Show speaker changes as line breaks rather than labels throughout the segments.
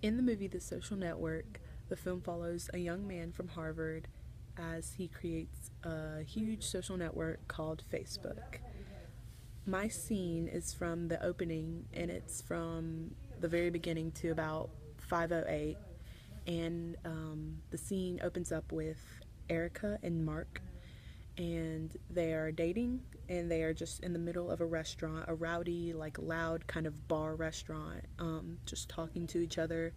In the movie The Social Network, the film follows a young man from Harvard as he creates a huge social network called Facebook. My scene is from the opening, and it's from the very beginning to about 5:08. And the scene opens up with Erica and Mark, and they are dating, and they are just in the middle of a restaurant, a rowdy, like loud kind of bar restaurant, just talking to each other.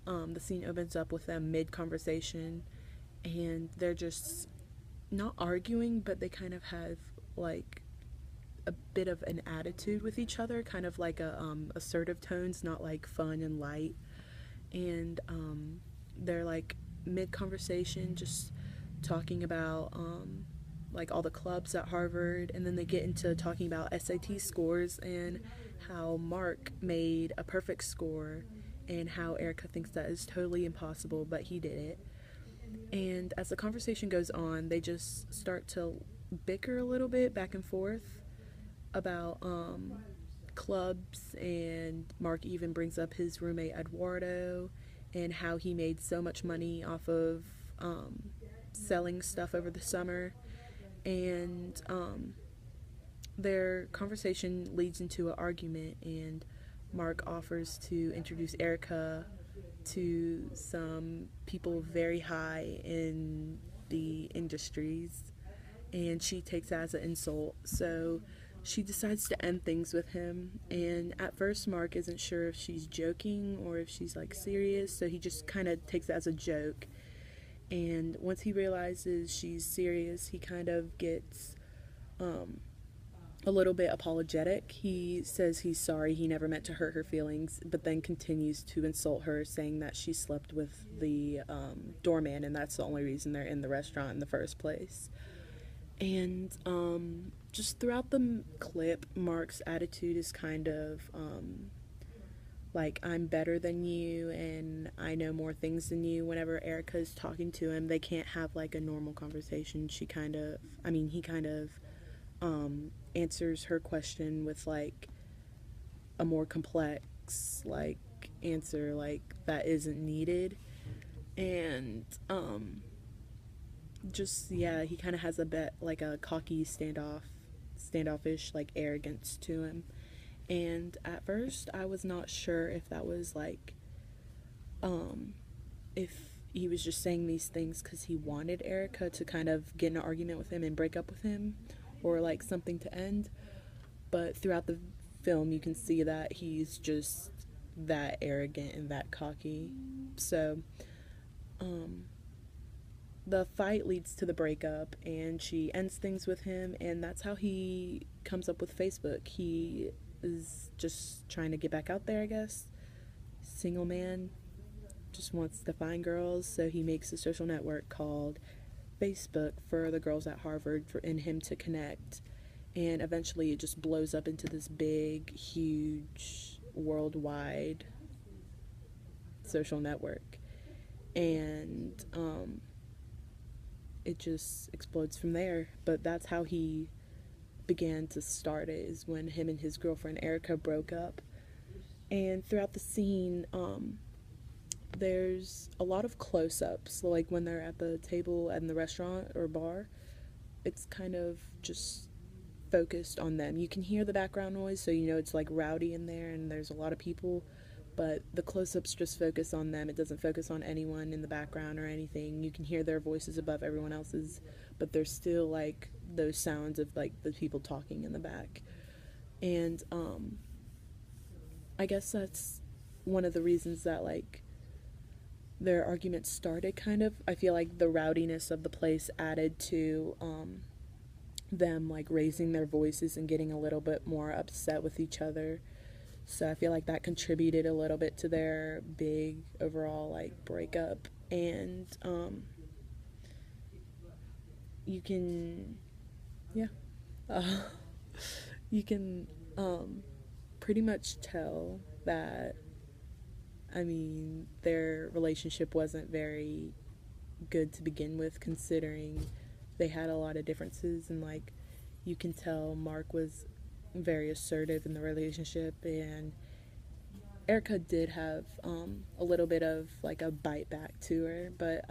The scene opens up with them mid conversation, and they're just not arguing, but they kind of have like a bit of an attitude with each other, kind of like a assertive tones, not like fun and light. And they're like mid conversation, just talking about like all the clubs at Harvard, and then they get into talking about SAT scores and how Mark made a perfect score and how Erica thinks that is totally impossible, but he did it. And as the conversation goes on, they just start to bicker a little bit back and forth about clubs, and Mark even brings up his roommate Eduardo and how he made so much money off of selling stuff over the summer. And their conversation leads into an argument, and Mark offers to introduce Erica to some people very high in the industries, and she takes that as an insult. So she decides to end things with him. And at first, Mark isn't sure if she's joking or if she's like serious, so he just kind of takes it as a joke. And once he realizes she's serious, he kind of gets um, a little bit apologetic. He says he's sorry, he never meant to hurt her feelings, but then continues to insult her, saying that she slept with the doorman, and that's the only reason they're in the restaurant in the first place. And just throughout the clip, Mark's attitude is kind of like, I'm better than you and I know more things than you. Whenever Erica's talking to him, they can't have like a normal conversation. He kind of answers her question with like a more complex like answer, like that isn't needed. And just yeah, he kind of has a bit like a cocky standoffish like arrogance to him. And at first I was not sure if that was like if he was just saying these things because he wanted Erica to kind of get in an argument with him and break up with him, or like something to end. But throughout the film, you can see that he's just that arrogant and that cocky. So, um, the fight leads to the breakup, and she ends things with him, and that's how he comes up with Facebook. He is just trying to get back out there, I guess. Single man, just wants to find girls, so he makes a social network called Facebook for the girls at Harvard for in him to connect. And eventually it just blows up into this big, huge, worldwide social network. And it just explodes from there. But that's how he began to start it, is when him and his girlfriend Erica broke up. And throughout the scene, there's a lot of close-ups, like when they're at the table in the restaurant or bar. It's kind of just focused on them. You can hear the background noise, so you know it's like rowdy in there and there's a lot of people, but the close-ups just focus on them. It doesn't focus on anyone in the background or anything. You can hear their voices above everyone else's, but there's still like those sounds of like the people talking in the back. And I guess that's one of the reasons that like their argument started, kind of. I feel like the rowdiness of the place added to them like raising their voices and getting a little bit more upset with each other. So I feel like that contributed a little bit to their big overall like breakup. And you can, yeah, uh, you can pretty much tell that, I mean, their relationship wasn't very good to begin with, considering they had a lot of differences. And like, you can tell Mark was very assertive in the relationship, and Erica did have a little bit of like a bite back to her, but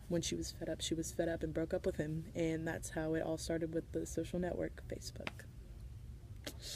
when she was fed up and broke up with him, and that's how it all started with the social network Facebook.